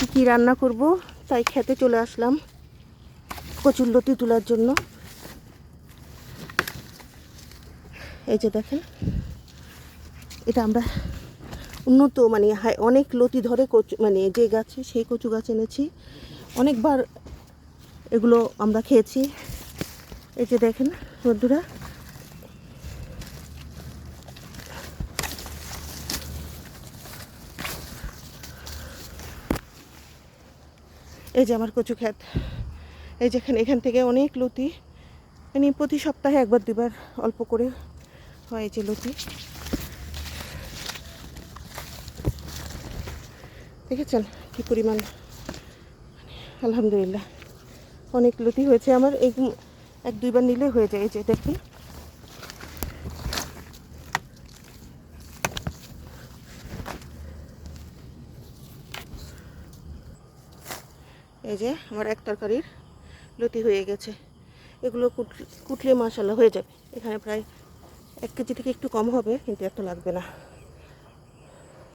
কী কী রান্না করব তাই খেতে চলে আসলাম কচুরলতি তোলার জন্য। এই যে দেখেন, এটা আমরা উন্নত মানে অনেক লতি ধরে কচু মানে যে গাছে সেই কচু গাছ এনেছি। অনেকবার এগুলো আমরা খেয়েছি। এই যে দেখেন বন্ধুরা, এই যে আমার কচু ক্ষেত। এই যেখানে এখান থেকে অনেক লতি মানে প্রতি সপ্তাহে একবার দুবার অল্প করে হয় এই যে লতি। দেখেছেন কী পরিমাণ, আলহামদুলিল্লাহ অনেক লতি হয়েছে আমার। এই এক দুইবার নিলে হয়ে যায়। এই যে দেখুন, এই যে আমার এক তরকারির লতি হয়ে গেছে। এগুলো কুটলে মাশাআল্লাহ হয়ে যাবে। এখানে প্রায় 1 কেজি থেকে একটু কম হবে, কিন্তু এত লাগবে না।